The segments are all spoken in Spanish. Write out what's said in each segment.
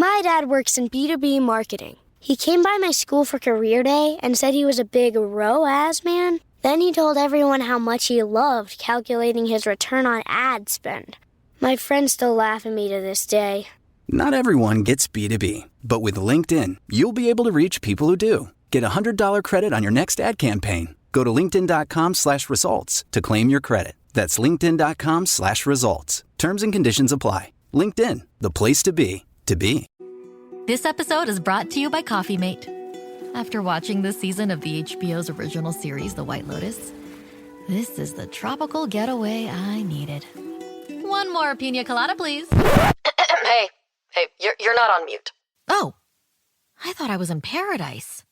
My dad works in B2B marketing. He came by my school for career day and said he was a big ROAS man. Then he told everyone how much he loved calculating his return on ad spend. My friends still laugh at me to this day. Not everyone gets B2B, but with LinkedIn, you'll be able to reach people who do. Get a $100 credit on your next ad campaign. Go to linkedin.com/results to claim your credit. That's linkedin.com/results. Terms and conditions apply. LinkedIn, the place to be, to be. This episode is brought to you by Coffee Mate. After watching this season of the HBO's original series, The White Lotus, this is the tropical getaway I needed. One more pina colada, please. Hey, you're not on mute. Oh, I thought I was in paradise.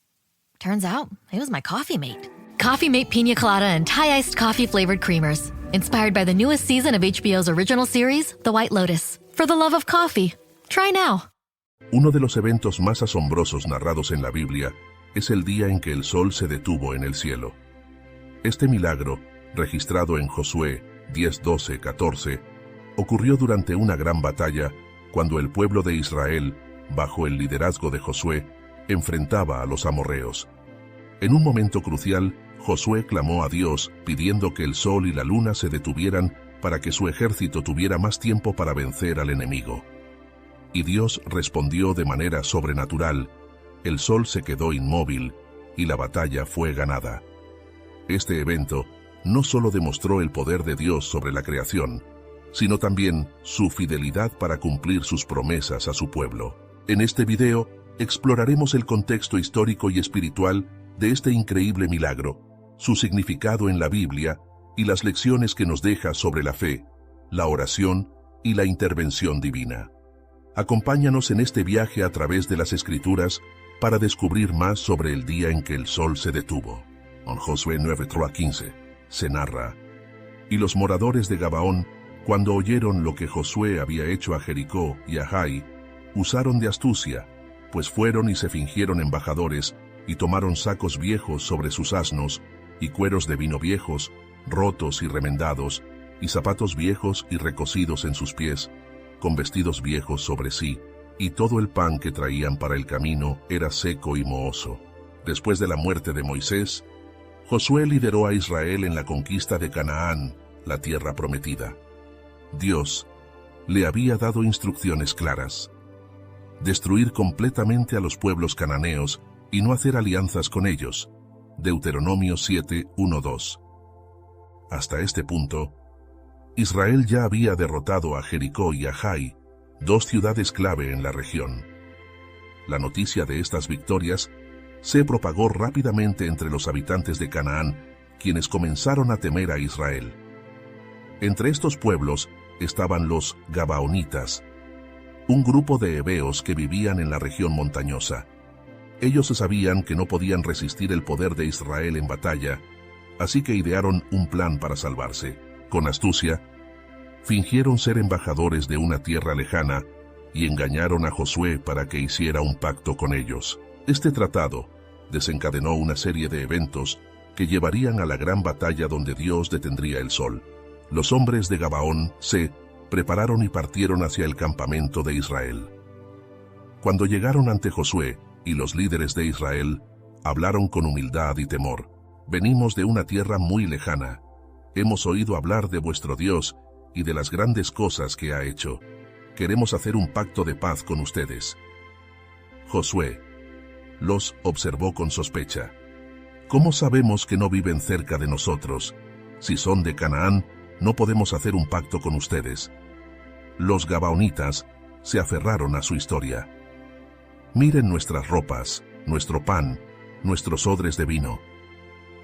Turns out it was my Coffee Mate. Coffee Mate Pina Colada and Thai Iced Coffee Flavored Creamers. Inspired by the newest season of HBO's original series, The White Lotus. For the love of coffee. Try now. Uno de los eventos más asombrosos narrados en la Biblia es el día en que el sol se detuvo en el cielo. Este milagro, registrado en Josué 10, 12, 14, ocurrió durante una gran batalla cuando el pueblo de Israel, bajo el liderazgo de Josué, enfrentaba a los amorreos. En un momento crucial, Josué clamó a Dios pidiendo que el sol y la luna se detuvieran para que su ejército tuviera más tiempo para vencer al enemigo. Y Dios respondió de manera sobrenatural. El sol se quedó inmóvil y la batalla fue ganada. Este evento no solo demostró el poder de Dios sobre la creación, sino también su fidelidad para cumplir sus promesas a su pueblo. En este video exploraremos el contexto histórico y espiritual de este increíble milagro, su significado en la Biblia y las lecciones que nos deja sobre la fe, la oración y la intervención divina. Acompáñanos en este viaje a través de las Escrituras para descubrir más sobre el día en que el sol se detuvo. En Josué 9:15 se narra: Y los moradores de Gabaón, cuando oyeron lo que Josué había hecho a Jericó y a Jai, usaron de astucia, pues fueron y se fingieron embajadores y tomaron sacos viejos sobre sus asnos y cueros de vino viejos, rotos y remendados, y zapatos viejos y recocidos en sus pies, con vestidos viejos sobre sí, y todo el pan que traían para el camino era seco y mohoso. Después de la muerte de Moisés, Josué lideró a Israel en la conquista de Canaán, la tierra prometida. Dios le había dado instrucciones claras: destruir completamente a los pueblos cananeos y no hacer alianzas con ellos. Deuteronomio 7, 1, 2. Hasta este punto, Israel ya había derrotado a Jericó y a Jai, dos ciudades clave en la región. La noticia de estas victorias se propagó rápidamente entre los habitantes de Canaán, quienes comenzaron a temer a Israel. Entre estos pueblos estaban los Gabaonitas, un grupo de heveos que vivían en la región montañosa. Ellos sabían que no podían resistir el poder de Israel en batalla, así que idearon un plan para salvarse. Con astucia, fingieron ser embajadores de una tierra lejana y engañaron a Josué para que hiciera un pacto con ellos. Este tratado desencadenó una serie de eventos que llevarían a la gran batalla donde Dios detendría el sol. Los hombres de Gabaón se prepararon y partieron hacia el campamento de Israel. Cuando llegaron ante Josué y los líderes de Israel, hablaron con humildad y temor: venimos de una tierra muy lejana. Hemos oído hablar de vuestro Dios y de las grandes cosas que ha hecho. Queremos hacer un pacto de paz con ustedes. Josué los observó con sospecha. ¿Cómo sabemos que no viven cerca de nosotros? Si son de Canaán, no podemos hacer un pacto con ustedes. Los Gabaonitas se aferraron a su historia. Miren nuestras ropas, nuestro pan, nuestros odres de vino.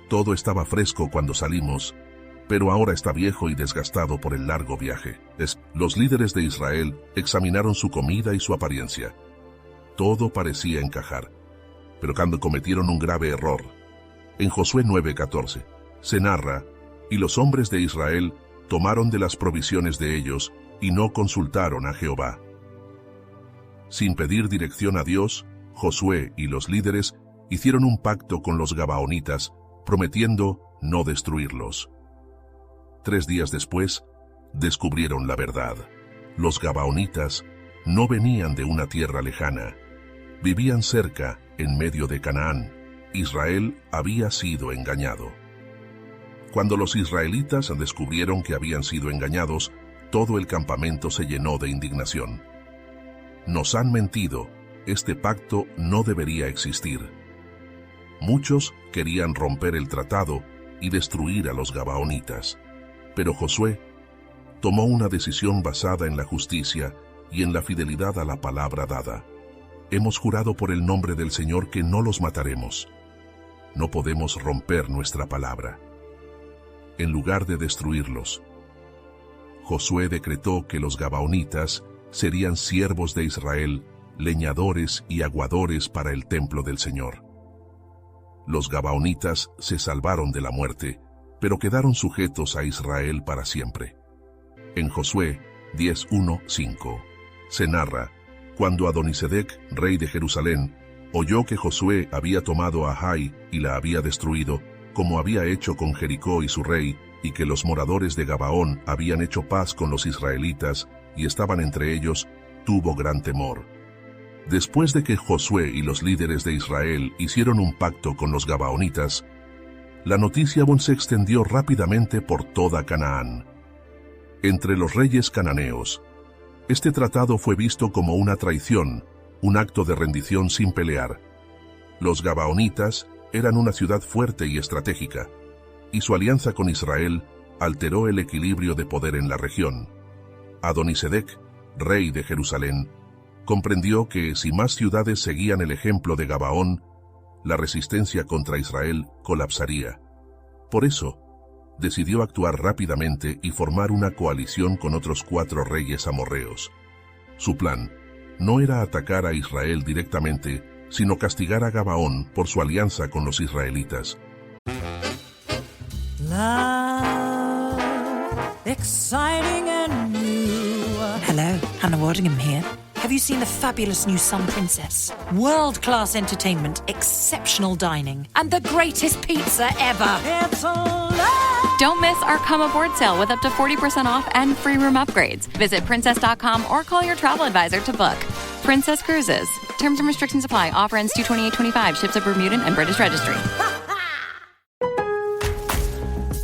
Todo estaba fresco cuando salimos, pero ahora está viejo y desgastado por el largo viaje. Los líderes de Israel examinaron su comida y su apariencia. Todo parecía encajar, pero cuando cometieron un grave error. En Josué 9:14 se narra: y los hombres de Israel tomaron de las provisiones de ellos y no consultaron a Jehová. Sin pedir dirección a Dios, Josué y los líderes hicieron un pacto con los Gabaonitas, prometiendo no destruirlos. 3 días después, descubrieron la verdad. Los Gabaonitas no venían de una tierra lejana. Vivían cerca, en medio de Canaán. Israel había sido engañado. Cuando los israelitas descubrieron que habían sido engañados, todo el campamento se llenó de indignación. Nos han mentido, este pacto no debería existir. Muchos querían romper el tratado y destruir a los gabaonitas, pero Josué tomó una decisión basada en la justicia y en la fidelidad a la palabra dada. Hemos jurado por el nombre del Señor que no los mataremos. No podemos romper nuestra palabra. En lugar de destruirlos, Josué decretó que los gabaonitas serían siervos de Israel, leñadores y aguadores para el templo del Señor. Los gabaonitas se salvaron de la muerte, pero quedaron sujetos a Israel para siempre. En Josué 10:1-5 se narra: cuando Adonisedec, rey de Jerusalén, oyó que Josué había tomado a Jai y la había destruido, como había hecho con Jericó y su rey, y que los moradores de Gabaón habían hecho paz con los israelitas y estaban entre ellos, tuvo gran temor. Después de que Josué y los líderes de Israel hicieron un pacto con los gabaonitas, la noticia aún se extendió rápidamente por toda Canaán. Entre los reyes cananeos, este tratado fue visto como una traición, un acto de rendición sin pelear. Los gabaonitas eran una ciudad fuerte y estratégica, y su alianza con Israel alteró el equilibrio de poder en la región. Adonisedec, rey de Jerusalén, comprendió que si más ciudades seguían el ejemplo de Gabaón, la resistencia contra Israel colapsaría. Por eso, decidió actuar rápidamente y formar una coalición con otros 4 reyes amorreos. Su plan no era atacar a Israel directamente, sino castigar a Gabaón por su alianza con los israelitas. Love, exciting and new. Hello, Hannah Waddingham here. Have you seen the fabulous new Sun Princess? World-class entertainment, exceptional dining, and the greatest pizza ever. It's alive! Don't miss our Come Aboard sale with up to 40% off and free room upgrades. Visit princess.com or call your travel advisor to book. Princess Cruises. Terms and restrictions apply. Offer ends 2/28/25. Ships at Bermudan and British Registry.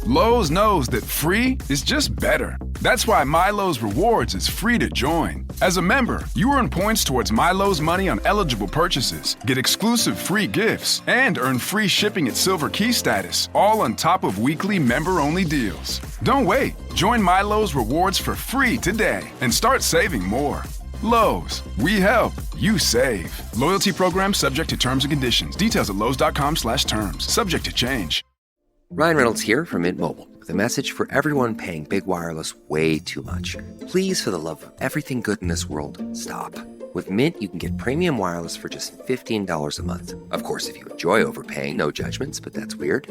Lowe's knows that free is just better. That's why MyLowe's Rewards is free to join. As a member, you earn points towards MyLowe's money on eligible purchases, get exclusive free gifts, and earn free shipping at Silver Key status, all on top of weekly member-only deals. Don't wait. Join MyLowe's Rewards for free today and start saving more. Lowe's, we help, you save. Loyalty program subject to terms and conditions. Details at lowes.com/terms. Subject to change. Ryan Reynolds here from Mint Mobile with a message for everyone paying big wireless way too much. Please, for the love of everything good in this world, stop. With Mint, you can get premium wireless for just $15 a month. Of course, if you enjoy overpaying, no judgments, but that's weird.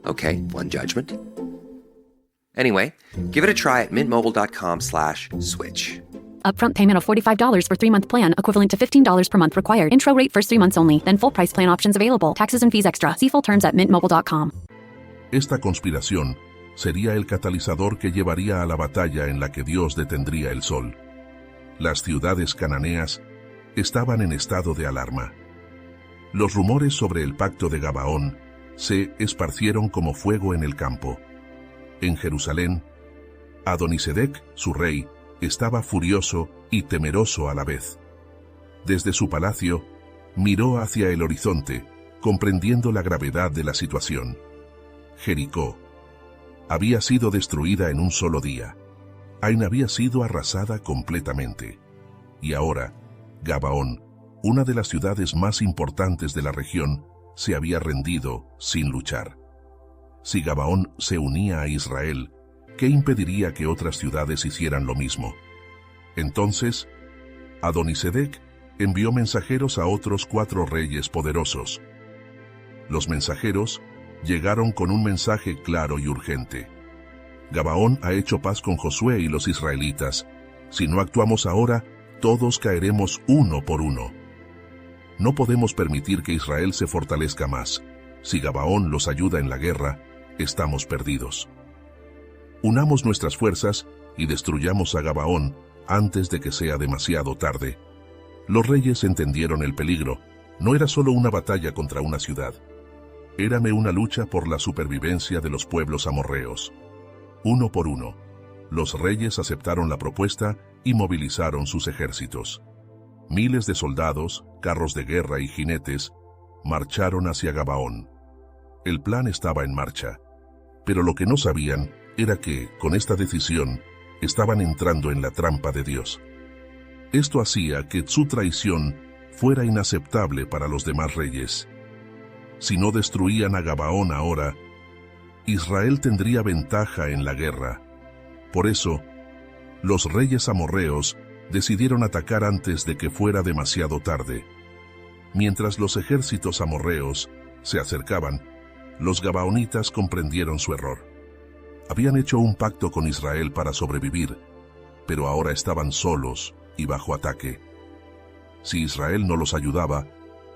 Okay, one judgment. Anyway, give it a try at mintmobile.com/switch. Upfront payment of $45 for 3-month plan, equivalent to $15 per month required. Intro rate first 3 months only, then full price plan options available. Taxes and fees extra. See full terms at mintmobile.com. Esta conspiración sería el catalizador que llevaría a la batalla en la que Dios detendría el sol. Las ciudades cananeas estaban en estado de alarma. Los rumores sobre el pacto de Gabaón se esparcieron como fuego en el campo. En Jerusalén, Adonisedec, su rey, estaba furioso y temeroso a la vez. Desde su palacio, miró hacia el horizonte, comprendiendo la gravedad de la situación. Jericó había sido destruida en un solo día. Ain había sido arrasada completamente. Y ahora, Gabaón, una de las ciudades más importantes de la región, se había rendido sin luchar. Si Gabaón se unía a Israel, ¿qué impediría que otras ciudades hicieran lo mismo? Entonces, Adonisedec envió mensajeros a otros 4 reyes poderosos. Los mensajeros llegaron con un mensaje claro y urgente. Gabaón ha hecho paz con Josué y los israelitas. Si no actuamos ahora, todos caeremos uno por uno. No podemos permitir que Israel se fortalezca más. Si Gabaón los ayuda en la guerra, estamos perdidos. Unamos nuestras fuerzas y destruyamos a Gabaón antes de que sea demasiado tarde. Los reyes entendieron el peligro. No era solo una batalla contra una ciudad. Érame una lucha por la supervivencia de los pueblos amorreos. Uno por uno, los reyes aceptaron la propuesta y movilizaron sus ejércitos. Miles de soldados, carros de guerra y jinetes marcharon hacia Gabaón. El plan estaba en marcha, pero lo que no sabían era que, con esta decisión, estaban entrando en la trampa de Dios. Esto hacía que su traición fuera inaceptable para los demás reyes. Si no destruían a Gabaón ahora, Israel tendría ventaja en la guerra. Por eso, los reyes amorreos decidieron atacar antes de que fuera demasiado tarde. Mientras los ejércitos amorreos se acercaban, los gabaonitas comprendieron su error. Habían hecho un pacto con Israel para sobrevivir, pero ahora estaban solos y bajo ataque. Si Israel no los ayudaba,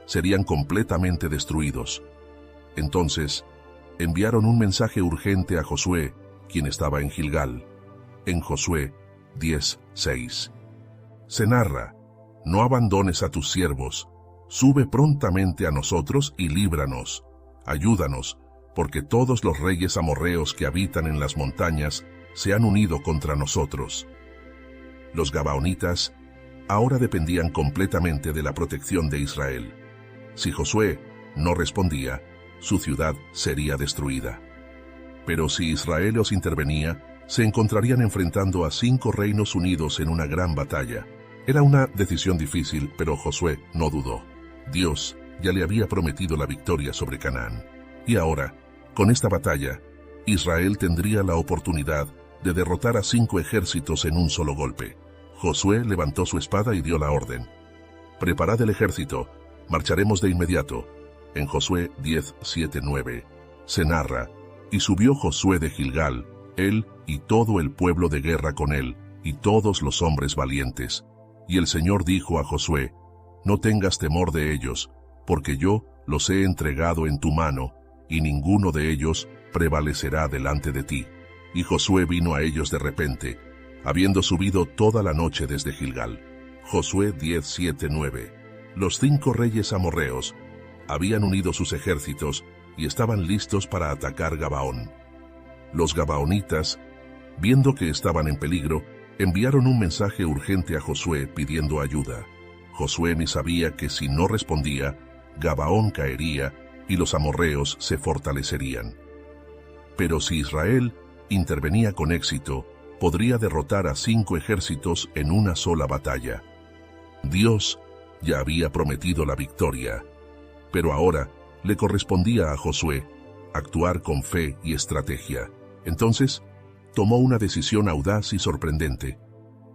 serían completamente destruidos. Entonces, enviaron un mensaje urgente a Josué, quien estaba en Gilgal. En Josué 10:6. Se narra: no abandones a tus siervos, sube prontamente a nosotros y líbranos, ayúdanos, porque todos los reyes amorreos que habitan en las montañas se han unido contra nosotros. Los gabaonitas ahora dependían completamente de la protección de Israel. Si Josué no respondía, su ciudad sería destruida. Pero si Israel los intervenía, se encontrarían enfrentando a 5 reinos unidos en una gran batalla. Era una decisión difícil, pero Josué no dudó. Dios ya le había prometido la victoria sobre Canaán. Y ahora, con esta batalla, Israel tendría la oportunidad de derrotar a 5 ejércitos en un solo golpe. Josué levantó su espada y dio la orden: preparad el ejército, marcharemos de inmediato. En Josué 10:7-9 se narra: y subió Josué de Gilgal, él y todo el pueblo de guerra con él, y todos los hombres valientes. Y el Señor dijo a Josué: no tengas temor de ellos, porque yo los he entregado en tu mano, y ninguno de ellos prevalecerá delante de ti. Y Josué vino a ellos de repente, habiendo subido toda la noche desde Gilgal. Josué 10:7-9. Los 5 reyes amorreos habían unido sus ejércitos y estaban listos para atacar Gabaón. Los gabaonitas, viendo que estaban en peligro, enviaron un mensaje urgente a Josué pidiendo ayuda. Josué ni sabía que si no respondía, Gabaón caería y los amorreos se fortalecerían. Pero si Israel intervenía con éxito, podría derrotar a 5 ejércitos en una sola batalla. Dios ya había prometido la victoria, pero ahora le correspondía a Josué actuar con fe y estrategia. Entonces, tomó una decisión audaz y sorprendente.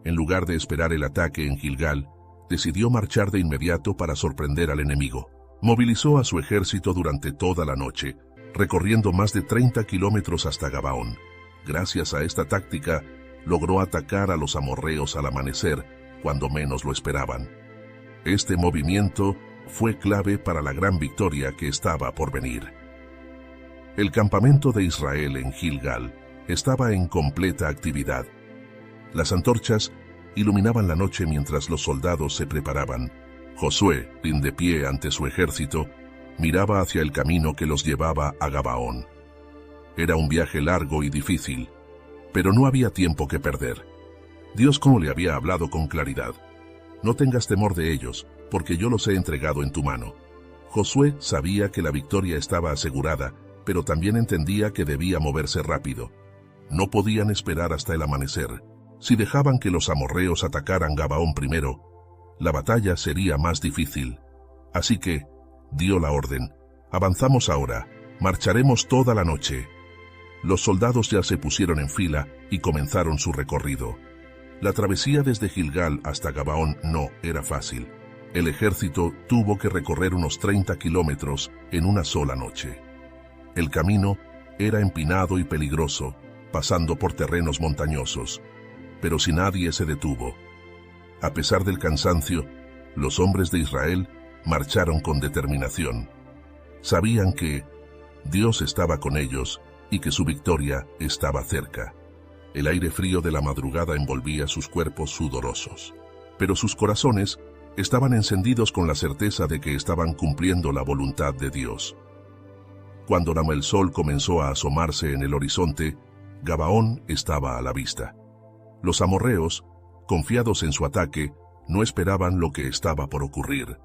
En lugar de esperar el ataque en Gilgal, decidió marchar de inmediato para sorprender al enemigo. Movilizó a su ejército durante toda la noche, recorriendo más de 30 kilómetros hasta Gabaón. Gracias a esta táctica, logró atacar a los amorreos al amanecer, cuando menos lo esperaban. Este movimiento fue clave para la gran victoria que estaba por venir. El campamento de Israel en Gilgal estaba en completa actividad. Las antorchas iluminaban la noche mientras los soldados se preparaban. Josué, de pie ante su ejército, miraba hacia el camino que los llevaba a Gabaón. Era un viaje largo y difícil, pero no había tiempo que perder. Dios, como le había hablado con claridad: no tengas temor de ellos, porque yo los he entregado en tu mano. Josué sabía que la victoria estaba asegurada, pero también entendía que debía moverse rápido. No podían esperar hasta el amanecer. Si dejaban que los amorreos atacaran Gabaón primero, la batalla sería más difícil. Así que dio la orden: avanzamos ahora, marcharemos toda la noche. Los soldados ya se pusieron en fila y comenzaron su recorrido. La travesía desde Gilgal hasta Gabaón no era fácil. El ejército tuvo que recorrer unos 30 kilómetros en una sola noche. El camino era empinado y peligroso, pasando por terrenos montañosos, pero si nadie se detuvo. A pesar del cansancio, los hombres de Israel marcharon con determinación. Sabían que Dios estaba con ellos y que su victoria estaba cerca. El aire frío de la madrugada envolvía sus cuerpos sudorosos, pero sus corazones estaban encendidos con la certeza de que estaban cumpliendo la voluntad de Dios. Cuando el sol comenzó a asomarse en el horizonte, Gabaón estaba a la vista. Los amorreos, confiados en su ataque, no esperaban lo que estaba por ocurrir.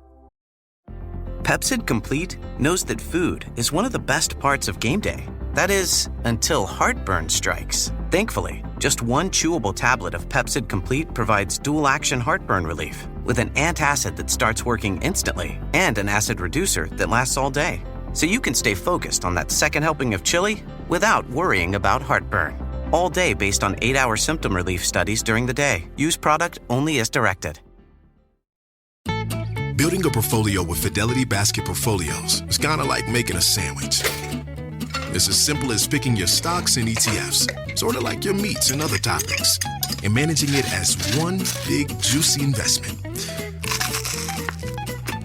Pepcid Complete knows that food is one of the best parts of game day. That is, until heartburn strikes. Thankfully, just one chewable tablet of Pepcid Complete provides dual-action heartburn relief, with an antacid that starts working instantly and an acid reducer that lasts all day. So you can stay focused on that second helping of chili without worrying about heartburn. All day based on 8-hour symptom relief studies during the day. Use product only as directed. Building a portfolio with Fidelity Basket Portfolios is kind of like making a sandwich. It's as simple as picking your stocks and ETFs, sort of like your meats and other toppings, and managing it as one big, juicy investment.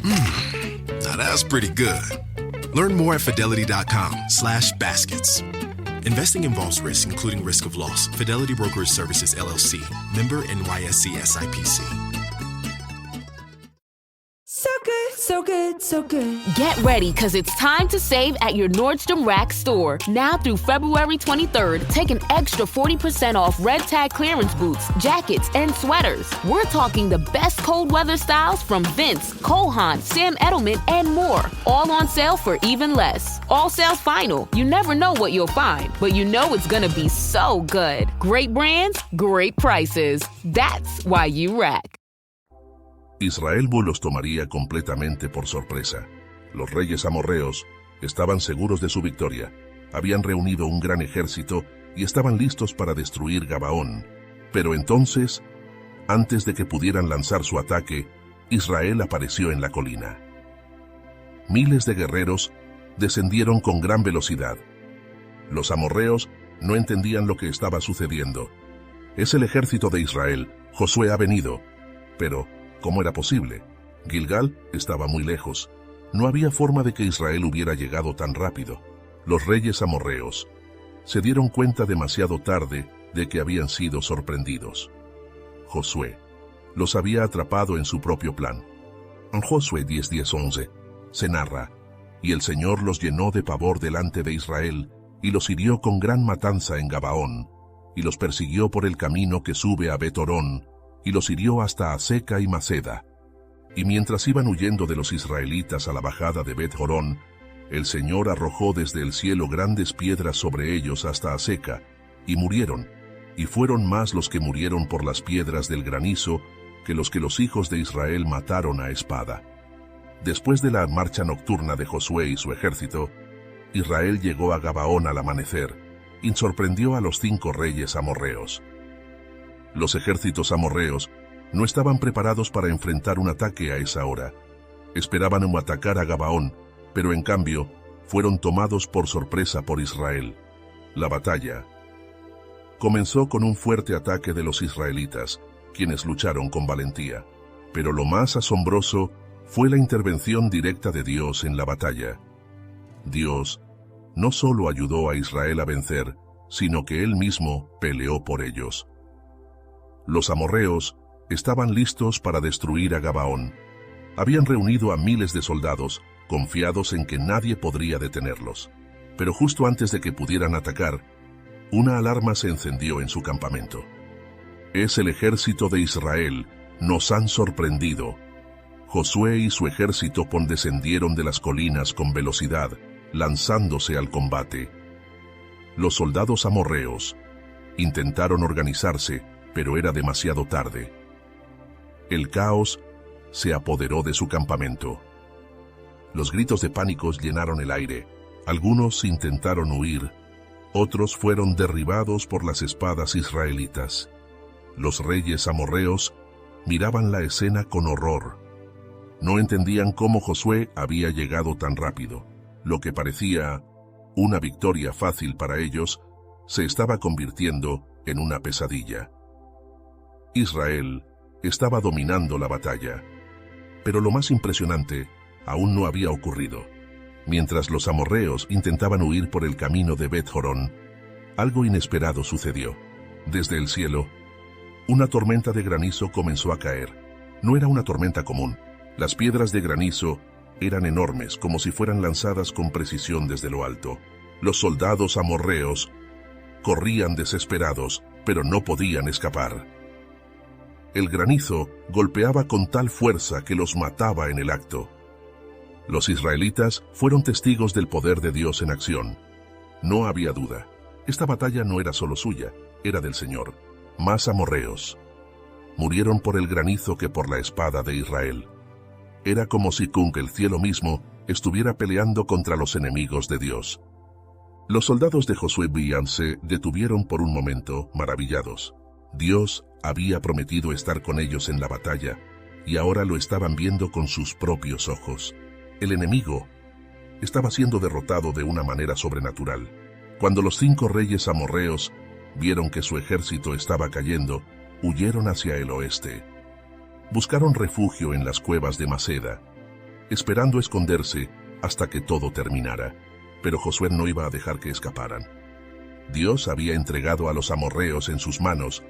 Now that's pretty good. Learn more at Fidelity.com/baskets. Investing involves risk, including risk of loss. Fidelity Brokerage Services, LLC. Member NYSE SIPC. So good, so good, so good. Get ready, because it's time to save at your Nordstrom Rack store. Now through February 23rd, take an extra 40% off red tag clearance boots, jackets, and sweaters. We're talking the best cold weather styles from Vince, Cole Haan, Sam Edelman, and more. All on sale for even less. All sales final. You never know what you'll find, but you know it's gonna be so good. Great brands, great prices. That's why you rack. Israel los tomaría completamente por sorpresa. Los reyes amorreos estaban seguros de su victoria. Habían reunido un gran ejército y estaban listos para destruir Gabaón. Pero entonces, antes de que pudieran lanzar su ataque, Israel apareció en la colina. Miles de guerreros descendieron con gran velocidad. Los amorreos no entendían lo que estaba sucediendo. Es el ejército de Israel. Josué ha venido. Pero ¿cómo era posible? Gilgal estaba muy lejos. No había forma de que Israel hubiera llegado tan rápido. Los reyes amorreos se dieron cuenta demasiado tarde de que habían sido sorprendidos. Josué los había atrapado en su propio plan. En Josué 10:11 se narra: y el Señor los llenó de pavor delante de Israel, y los hirió con gran matanza en Gabaón, y los persiguió por el camino que sube a Bet-Horón, y los hirió hasta Aseca y Maceda. Y mientras iban huyendo de los israelitas a la bajada de Bet-Horón, el Señor arrojó desde el cielo grandes piedras sobre ellos hasta Aseca, y murieron, y fueron más los que murieron por las piedras del granizo que los hijos de Israel mataron a espada. Después de la marcha nocturna de Josué y su ejército, Israel llegó a Gabaón al amanecer y sorprendió a los 5 reyes amorreos. Los ejércitos amorreos no estaban preparados para enfrentar un ataque a esa hora. Esperaban atacar a Gabaón, pero en cambio fueron tomados por sorpresa por Israel. La batalla comenzó con un fuerte ataque de los israelitas, quienes lucharon con valentía. Pero lo más asombroso fue la intervención directa de Dios en la batalla. Dios no solo ayudó a Israel a vencer, sino que Él mismo peleó por ellos. Los amorreos estaban listos para destruir a Gabaón. Habían reunido a miles de soldados, confiados en que nadie podría detenerlos. Pero justo antes de que pudieran atacar, una alarma se encendió en su campamento. Es el ejército de Israel, nos han sorprendido. Josué y su ejército descendieron de las colinas con velocidad, lanzándose al combate. Los soldados amorreos intentaron organizarse, pero era demasiado tarde. El caos se apoderó de su campamento. Los gritos de pánico llenaron el aire. Algunos intentaron huir, otros fueron derribados por las espadas israelitas. Los reyes amorreos miraban la escena con horror. No entendían cómo Josué había llegado tan rápido. Lo que parecía una victoria fácil para ellos se estaba convirtiendo en una pesadilla. Israel estaba dominando la batalla, pero lo más impresionante aún no había ocurrido. Mientras los amorreos intentaban huir por el camino de Bet-Horón, algo inesperado sucedió. Desde el cielo, una tormenta de granizo comenzó a caer. No era una tormenta común. Las piedras de granizo eran enormes, como si fueran lanzadas con precisión desde lo alto. Los soldados amorreos corrían desesperados, pero no podían escapar. El granizo golpeaba con tal fuerza que los mataba en el acto. Los israelitas fueron testigos del poder de Dios en acción. No había duda. Esta batalla no era solo suya, era del Señor. Más amorreos murieron por el granizo que por la espada de Israel. Era como si con el cielo mismo estuviera peleando contra los enemigos de Dios. Los soldados de Josué se detuvieron por un momento, maravillados. Dios había prometido estar con ellos en la batalla, y ahora lo estaban viendo con sus propios ojos. El enemigo estaba siendo derrotado de una manera sobrenatural. Cuando los 5 reyes amorreos vieron que su ejército estaba cayendo, huyeron hacia el oeste. Buscaron refugio en las cuevas de Maceda, esperando esconderse hasta que todo terminara. Pero Josué no iba a dejar que escaparan. Dios había entregado a los amorreos en sus manos,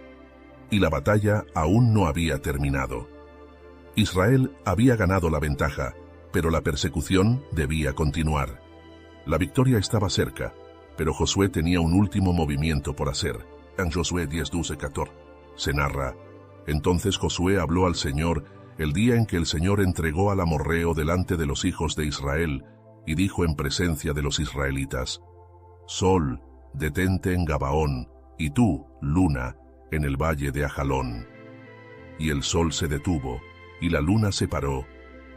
y la batalla aún no había terminado. Israel había ganado la ventaja, pero la persecución debía continuar. La victoria estaba cerca, pero Josué tenía un último movimiento por hacer. En Josué 10:12-14 se narra: entonces Josué habló al Señor el día en que el Señor entregó al amorreo delante de los hijos de Israel, y dijo en presencia de los israelitas: Sol, detente en Gabaón, y tú, luna, en el valle de Ajalón. Y el sol se detuvo, y la luna se paró,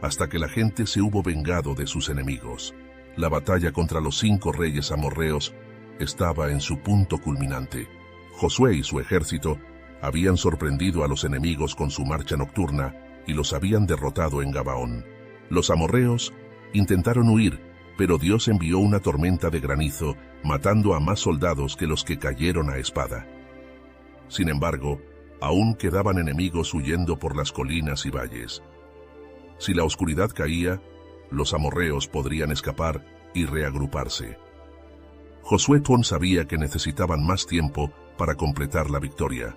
hasta que la gente se hubo vengado de sus enemigos. La batalla contra los 5 reyes amorreos estaba en su punto culminante. Josué y su ejército habían sorprendido a los enemigos con su marcha nocturna y los habían derrotado en Gabaón. Los amorreos intentaron huir, pero Dios envió una tormenta de granizo, matando a más soldados que los que cayeron a espada. Sin embargo, aún quedaban enemigos huyendo por las colinas y valles. Si la oscuridad caía, los amorreos podrían escapar y reagruparse. Josué sabía que necesitaban más tiempo para completar la victoria.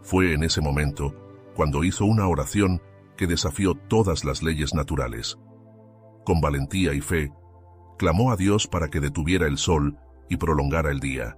Fue en ese momento cuando hizo una oración que desafió todas las leyes naturales. Con valentía y fe, clamó a Dios para que detuviera el sol y prolongara el día.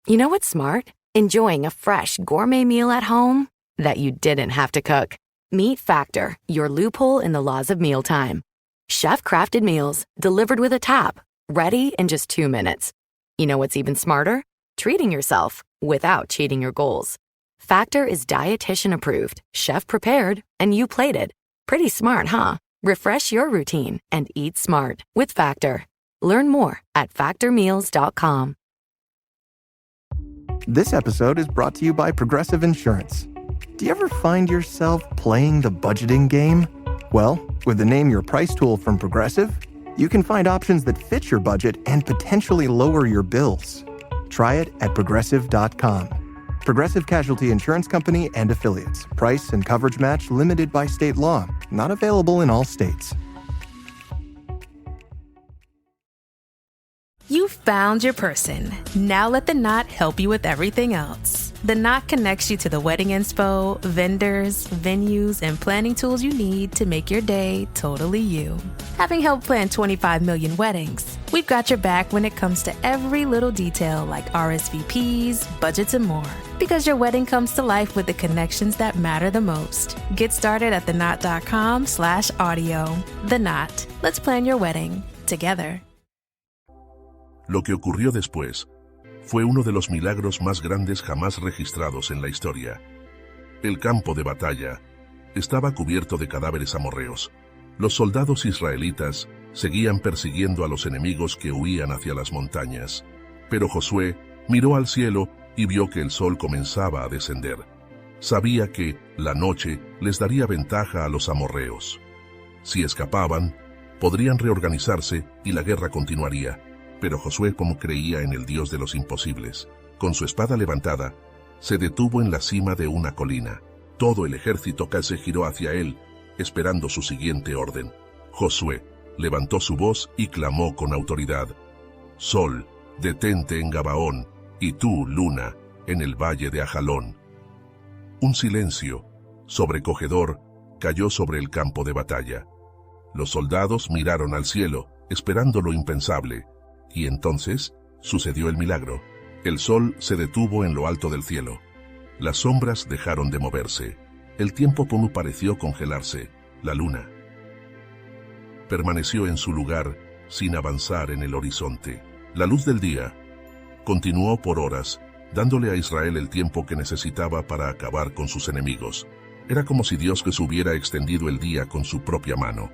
You know what's smart? Enjoying a fresh gourmet meal at home that you didn't have to cook. Meet Factor, your loophole in the laws of mealtime. Chef-crafted meals delivered with a tap, ready in just 2 minutes. You know what's even smarter? Treating yourself without cheating your goals. Factor is dietitian approved, chef prepared, and you plated. Pretty smart, huh? Refresh your routine and eat smart with Factor. Learn more at factormeals.com. This episode is brought to you by Progressive Insurance. Do you ever find yourself playing the budgeting game? Well, with the Name Your Price tool from Progressive, you can find options that fit your budget and potentially lower your bills. Try it at Progressive.com. Progressive Casualty Insurance Company and Affiliates. Price and coverage match limited by state law. Not available in all states. You found your person. Now let The Knot help you with everything else. The Knot connects you to the wedding inspo, vendors, venues, and planning tools you need to make your day totally you. Having helped plan 25 million weddings, we've got your back when it comes to every little detail like RSVPs, budgets, and more. Because your wedding comes to life with the connections that matter the most. Get started at theknot.com/audio. The Knot. Let's plan your wedding together. Lo que ocurrió después fue uno de los milagros más grandes jamás registrados en la historia. El campo de batalla estaba cubierto de cadáveres amorreos. Los soldados israelitas seguían persiguiendo a los enemigos que huían hacia las montañas. Pero Josué miró al cielo y vio que el sol comenzaba a descender. Sabía que la noche les daría ventaja a los amorreos. Si escapaban, podrían reorganizarse y la guerra continuaría. Pero Josué, como creía en el Dios de los imposibles, con su espada levantada, se detuvo en la cima de una colina. Todo el ejército se giró hacia él, esperando su siguiente orden. Josué levantó su voz y clamó con autoridad: Sol, detente en Gabaón, y tú, luna, en el valle de Ajalón. Un silencio, sobrecogedor, cayó sobre el campo de batalla. Los soldados miraron al cielo, esperando lo impensable, y entonces sucedió el milagro. El sol se detuvo en lo alto del cielo. Las sombras dejaron de moverse. El tiempo pareció congelarse. La luna permaneció en su lugar, sin avanzar en el horizonte. La luz del día continuó por horas, dándole a Israel el tiempo que necesitaba para acabar con sus enemigos. Era como si Dios les hubiera extendido el día con su propia mano.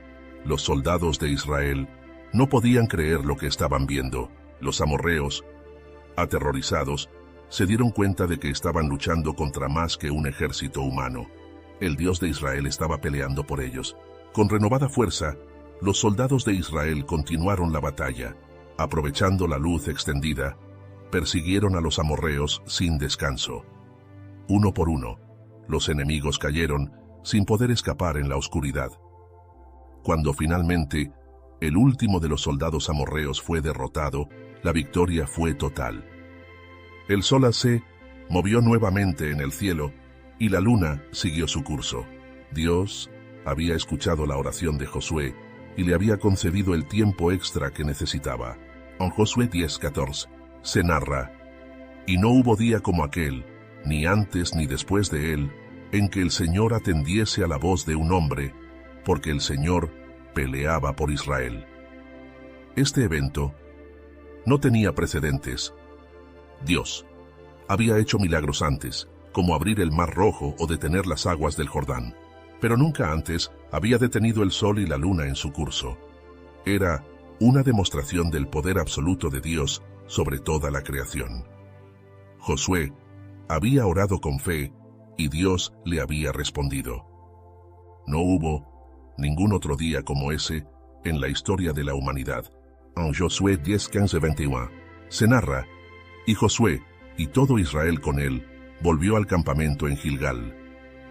Los soldados de Israel no podían creer lo que estaban viendo. Los amorreos, aterrorizados, se dieron cuenta de que estaban luchando contra más que un ejército humano. El Dios de Israel estaba peleando por ellos. Con renovada fuerza, los soldados de Israel continuaron la batalla. Aprovechando la luz extendida, persiguieron a los amorreos sin descanso. Uno por uno, los enemigos cayeron sin poder escapar en la oscuridad. Cuando finalmente el último de los soldados amorreos fue derrotado, la victoria fue total. El sol se movió nuevamente en el cielo y la luna siguió su curso. Dios había escuchado la oración de Josué y le había concedido el tiempo extra que necesitaba. En Josué 10:14 se narra: «Y no hubo día como aquel, ni antes ni después de él, en que el Señor atendiese a la voz de un hombre, porque el Señor peleaba por Israel». Este evento no tenía precedentes. Dios había hecho milagros antes, como abrir el Mar Rojo o detener las aguas del Jordán, pero nunca antes había detenido el sol y la luna en su curso. Era una demostración del poder absoluto de Dios sobre toda la creación. Josué había orado con fe y Dios le había respondido. No hubo ningún otro día como ese en la historia de la humanidad. En Josué 10:15-21 se narra: «Y Josué y todo Israel con él volvió al campamento en Gilgal.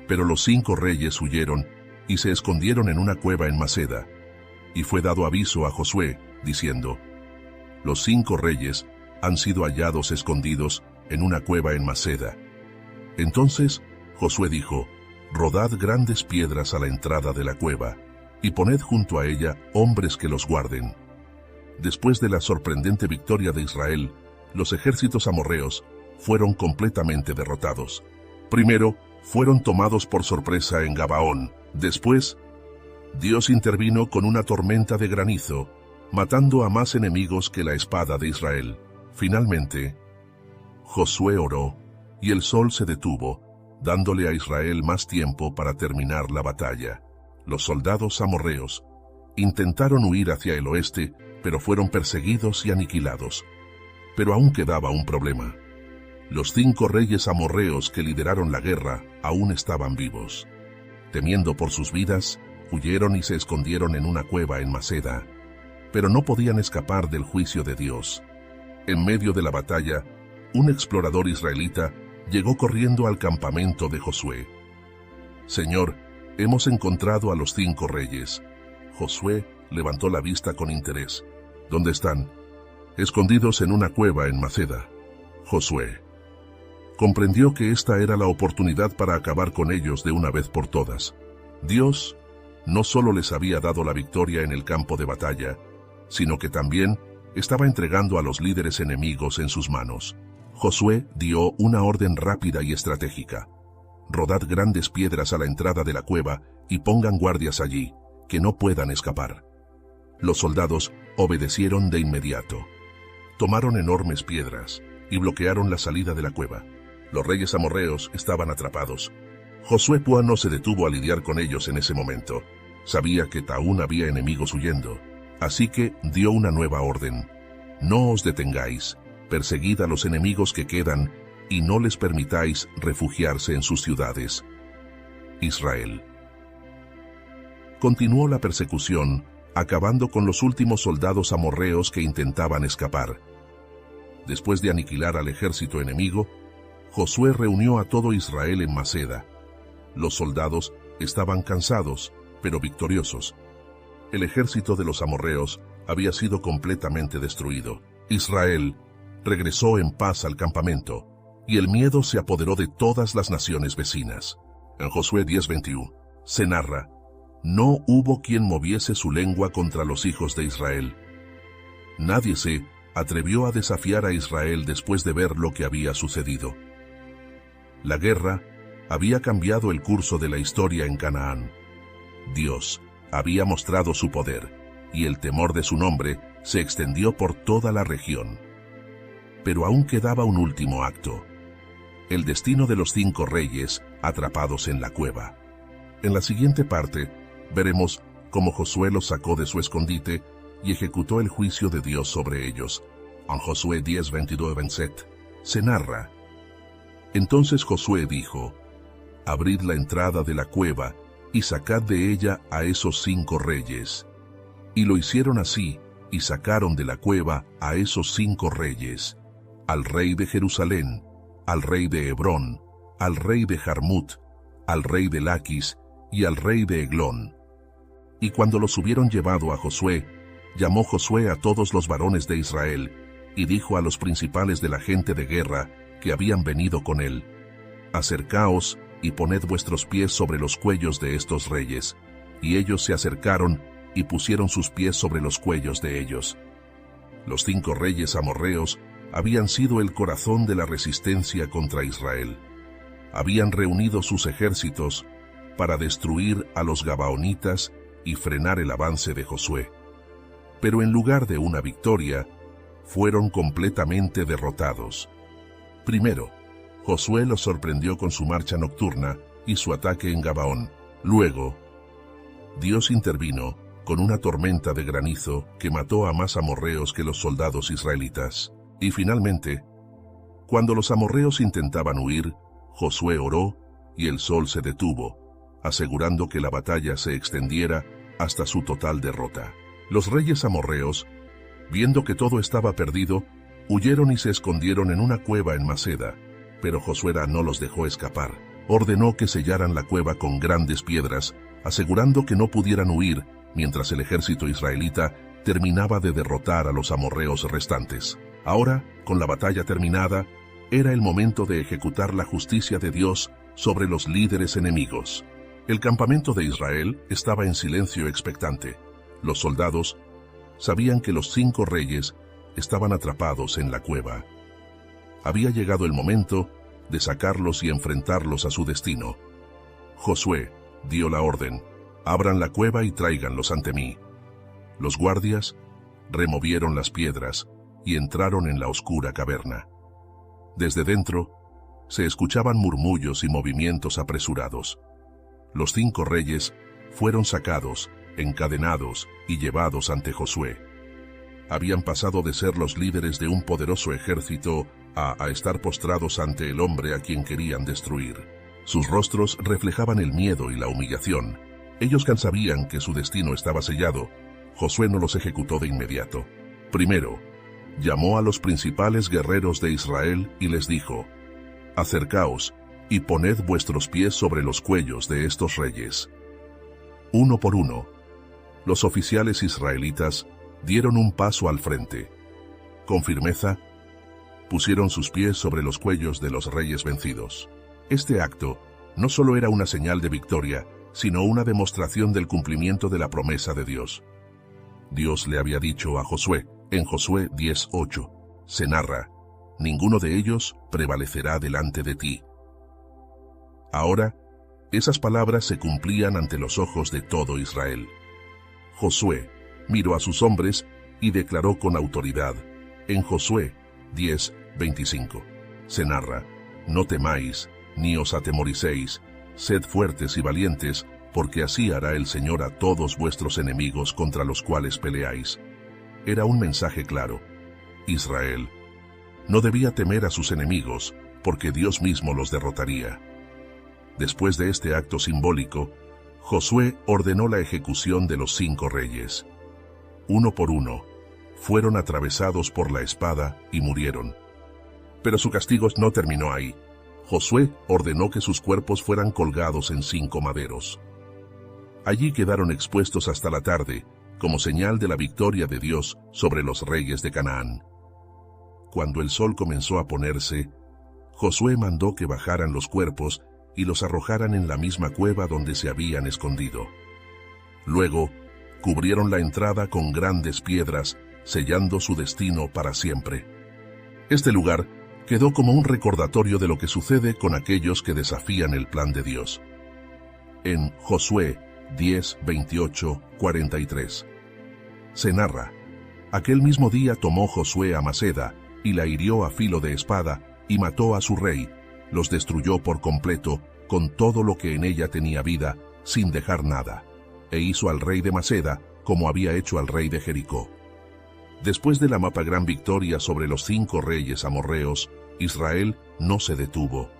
Pero los 5 reyes huyeron y se escondieron en una cueva en Maceda. Y fue dado aviso a Josué, diciendo: Los 5 reyes han sido hallados escondidos en una cueva en Maceda. Entonces Josué dijo: Rodad grandes piedras a la entrada de la cueva, y poned junto a ella hombres que los guarden». Después de la sorprendente victoria de Israel, los ejércitos amorreos fueron completamente derrotados. Primero, fueron tomados por sorpresa en Gabaón. Después, Dios intervino con una tormenta de granizo, matando a más enemigos que la espada de Israel. Finalmente, Josué oró, y el sol se detuvo, dándole a Israel más tiempo para terminar la batalla. Los soldados amorreos intentaron huir hacia el oeste, pero fueron perseguidos y aniquilados. Pero aún quedaba un problema. Los 5 reyes amorreos que lideraron la guerra aún estaban vivos. Temiendo por sus vidas, huyeron y se escondieron en una cueva en Maceda, pero no podían escapar del juicio de Dios. En medio de la batalla, un explorador israelita llegó corriendo al campamento de Josué. «Señor, hemos encontrado a los 5 reyes». Josué levantó la vista con interés. «¿Dónde están?» «Escondidos en una cueva en Maceda». Josué comprendió que esta era la oportunidad para acabar con ellos de una vez por todas. Dios no solo les había dado la victoria en el campo de batalla, sino que también estaba entregando a los líderes enemigos en sus manos. Josué dio una orden rápida y estratégica: «Rodad grandes piedras a la entrada de la cueva y pongan guardias allí, que no puedan escapar». Los soldados obedecieron de inmediato. Tomaron enormes piedras y bloquearon la salida de la cueva. Los reyes amorreos estaban atrapados. Josué no se detuvo a lidiar con ellos en ese momento. Sabía que aún había enemigos huyendo, así que dio una nueva orden: «No os detengáis, perseguid a los enemigos que quedan y no les permitáis refugiarse en sus ciudades». Israel continuó la persecución, acabando con los últimos soldados amorreos que intentaban escapar. Después de aniquilar al ejército enemigo, Josué reunió a todo Israel en Maceda. Los soldados estaban cansados, pero victoriosos. El ejército de los amorreos había sido completamente destruido. Israel regresó en paz al campamento. y el miedo se apoderó de todas las naciones vecinas. En Josué 10:21 se narra: no hubo quien moviese su lengua contra los hijos de Israel. Nadie se atrevió a desafiar a Israel después de ver lo que había sucedido. La guerra había cambiado el curso de la historia en Canaán. Dios había mostrado su poder, y el temor de su nombre se extendió por toda la región. Pero aún quedaba un último acto: el destino de los 5 reyes atrapados en la cueva. En la siguiente parte, veremos cómo Josué los sacó de su escondite y ejecutó el juicio de Dios sobre ellos. En Josué 10:22-27 se narra: entonces Josué dijo: abrid la entrada de la cueva y sacad de ella a esos 5 reyes. Y lo hicieron así, y sacaron de la cueva a esos 5 reyes: al rey de Jerusalén, al rey de Hebrón, al rey de Jarmut, al rey de Laquis y al rey de Eglón. Y cuando los hubieron llevado a Josué, llamó Josué a todos los varones de Israel, y dijo a los principales de la gente de guerra que habían venido con él: acercaos y poned vuestros pies sobre los cuellos de estos reyes. Y ellos se acercaron y pusieron sus pies sobre los cuellos de ellos. Los 5 reyes amorreos habían sido el corazón de la resistencia contra Israel. Habían reunido sus ejércitos para destruir a los gabaonitas y frenar el avance de Josué. Pero en lugar de una victoria, fueron completamente derrotados. Primero, Josué los sorprendió con su marcha nocturna y su ataque en Gabaón. Luego, Dios intervino con una tormenta de granizo que mató a más amorreos que los soldados israelitas. Y finalmente, cuando los amorreos intentaban huir, Josué oró y el sol se detuvo, asegurando que la batalla se extendiera hasta su total derrota. Los reyes amorreos, viendo que todo estaba perdido, huyeron y se escondieron en una cueva en Maceda, pero Josué no los dejó escapar. Ordenó que sellaran la cueva con grandes piedras, asegurando que no pudieran huir mientras el ejército israelita terminaba de derrotar a los amorreos restantes. Ahora, con la batalla terminada, era el momento de ejecutar la justicia de Dios sobre los líderes enemigos. El campamento de Israel estaba en silencio expectante. Los soldados sabían que los 5 reyes estaban atrapados en la cueva. Había llegado el momento de sacarlos y enfrentarlos a su destino. Josué dio la orden: abran la cueva y tráiganlos ante mí. Los guardias removieron las piedras y entraron en la oscura caverna. Desde dentro se escuchaban murmullos y movimientos apresurados. Los 5 reyes fueron sacados, encadenados y llevados ante Josué. Habían pasado de ser los líderes de un poderoso ejército a estar postrados ante el hombre a quien querían destruir. Sus rostros reflejaban el miedo y la humillación. Ellos sabían que su destino estaba sellado. Josué no los ejecutó de inmediato. Primero, llamó a los principales guerreros de Israel y les dijo: acercaos y poned vuestros pies sobre los cuellos de estos reyes. Uno por uno, los oficiales israelitas dieron un paso al frente. Con firmeza, pusieron sus pies sobre los cuellos de los reyes vencidos. Este acto no solo era una señal de victoria, sino una demostración del cumplimiento de la promesa de Dios. Dios le había dicho a Josué, en Josué 10:8, se narra: ninguno de ellos prevalecerá delante de ti. Ahora, esas palabras se cumplían ante los ojos de todo Israel. Josué miró a sus hombres y declaró con autoridad, en Josué 10:25, se narra: no temáis, ni os atemoricéis, sed fuertes y valientes, porque así hará el Señor a todos vuestros enemigos contra los cuales peleáis. Era un mensaje claro. Israel no debía temer a sus enemigos, porque Dios mismo los derrotaría. Después de este acto simbólico, Josué ordenó la ejecución de los 5 reyes. Uno por uno, fueron atravesados por la espada y murieron. Pero su castigo no terminó ahí. Josué ordenó que sus cuerpos fueran colgados en 5 maderos. Allí quedaron expuestos hasta la tarde, como señal de la victoria de Dios sobre los reyes de Canaán. Cuando el sol comenzó a ponerse, Josué mandó que bajaran los cuerpos y los arrojaran en la misma cueva donde se habían escondido. Luego, cubrieron la entrada con grandes piedras, sellando su destino para siempre. Este lugar quedó como un recordatorio de lo que sucede con aquellos que desafían el plan de Dios. En Josué 10, 28, 43. Se narra: aquel mismo día tomó Josué a Maceda y la hirió a filo de espada y mató a su rey, los destruyó por completo con todo lo que en ella tenía vida, sin dejar nada, e hizo al rey de Maceda como había hecho al rey de Jericó. Después de la gran victoria sobre los 5 reyes amorreos, Israel no se detuvo.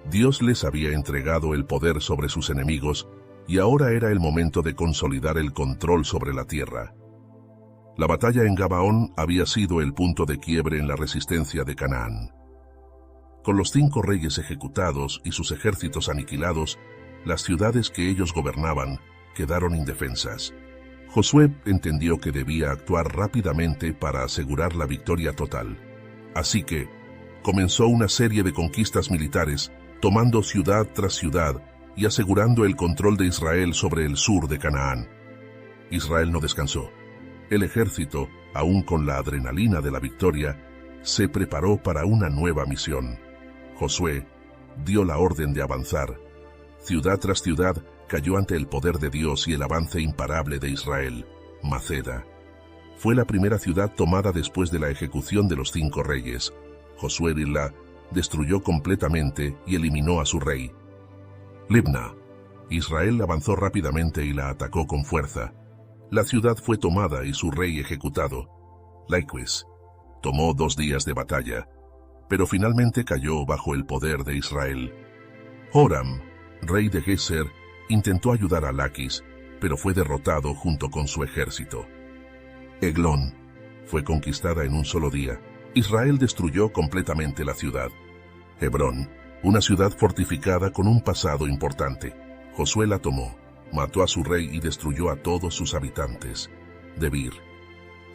Dios les había entregado el poder sobre sus enemigos y ahora era el momento de consolidar el control sobre la tierra. La batalla en Gabaón había sido el punto de quiebre en la resistencia de Canaán. Con los 5 reyes ejecutados y sus ejércitos aniquilados, las ciudades que ellos gobernaban quedaron indefensas. Josué entendió que debía actuar rápidamente para asegurar la victoria total. Así que comenzó una serie de conquistas militares, tomando ciudad tras ciudad y asegurando el control de Israel sobre el sur de Canaán. Israel no descansó. El ejército, aún con la adrenalina de la victoria, se preparó para una nueva misión. Josué dio la orden de avanzar. Ciudad tras ciudad cayó ante el poder de Dios y el avance imparable de Israel. Maceda fue la primera ciudad tomada después de la ejecución de los 5 reyes. Josué la destruyó completamente y eliminó a su rey. Libna. Israel avanzó rápidamente y la atacó con fuerza. La ciudad fue tomada y su rey ejecutado. Laquis tomó 2 días de batalla, pero finalmente cayó bajo el poder de Israel. Joram, rey de Geser, intentó ayudar a Laquis, pero fue derrotado junto con su ejército. Eglón fue conquistada en un solo día. Israel destruyó completamente la ciudad. Hebrón, una ciudad fortificada con un pasado importante. Josué la tomó, mató a su rey y destruyó a todos sus habitantes. Debir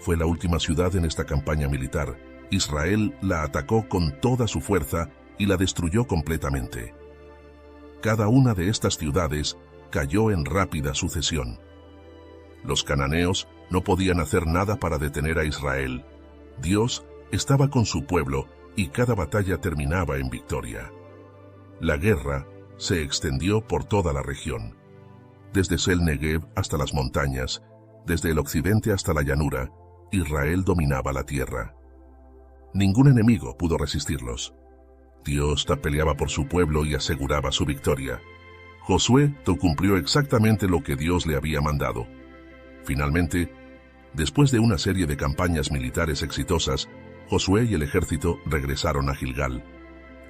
fue la última ciudad en esta campaña militar. Israel la atacó con toda su fuerza y la destruyó completamente. Cada una de estas ciudades cayó en rápida sucesión. Los cananeos no podían hacer nada para detener a Israel. Dios estaba con su pueblo y cada batalla terminaba en victoria. La guerra se extendió por toda la región. Desde Sel Negev hasta las montañas, desde el occidente hasta la llanura, Israel dominaba la tierra. Ningún enemigo pudo resistirlos. Dios peleaba por su pueblo y aseguraba su victoria. Josué cumplió exactamente lo que Dios le había mandado. Finalmente, después de una serie de campañas militares exitosas, Josué y el ejército regresaron a Gilgal.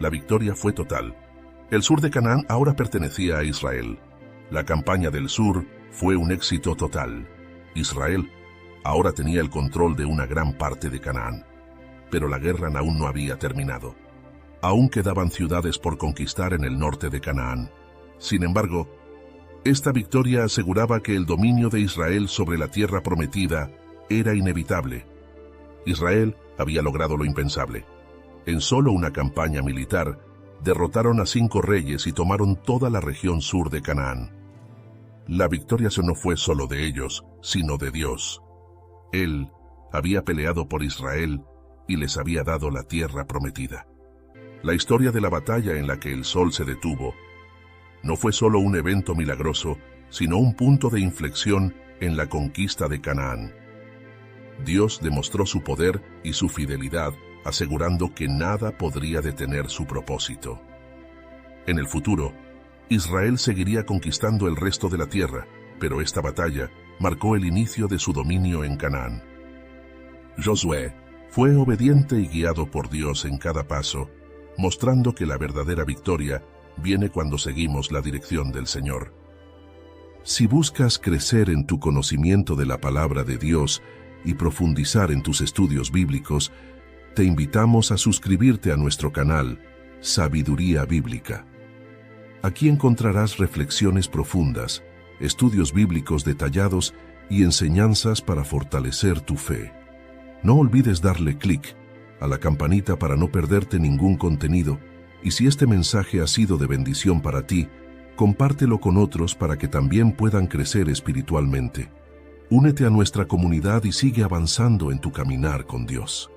La victoria fue total. El sur de Canaán ahora pertenecía a Israel. La campaña del sur fue un éxito total. Israel ahora tenía el control de una gran parte de Canaán. Pero la guerra aún no había terminado. Aún quedaban ciudades por conquistar en el norte de Canaán. Sin embargo, esta victoria aseguraba que el dominio de Israel sobre la tierra prometida era inevitable. Israel había logrado lo impensable. En solo una campaña militar, derrotaron a 5 reyes y tomaron toda la región sur de Canaán. La victoria no fue solo de ellos, sino de Dios. Él había peleado por Israel y les había dado la tierra prometida. La historia de la batalla en la que el sol se detuvo no fue solo un evento milagroso, sino un punto de inflexión en la conquista de Canaán. Dios demostró su poder y su fidelidad, asegurando que nada podría detener su propósito. En el futuro, Israel seguiría conquistando el resto de la tierra, pero esta batalla marcó el inicio de su dominio en Canaán. Josué fue obediente y guiado por Dios en cada paso, mostrando que la verdadera victoria viene cuando seguimos la dirección del Señor. Si buscas crecer en tu conocimiento de la palabra de Dios y profundizar en tus estudios bíblicos, te invitamos a suscribirte a nuestro canal Sabiduría Bíblica. Aquí encontrarás reflexiones profundas, estudios bíblicos detallados y enseñanzas para fortalecer tu fe. No olvides darle clic a la campanita para no perderte ningún contenido Y si este mensaje ha sido de bendición para ti, compártelo con otros para que también puedan crecer espiritualmente. Únete a nuestra comunidad y sigue avanzando en tu caminar con Dios.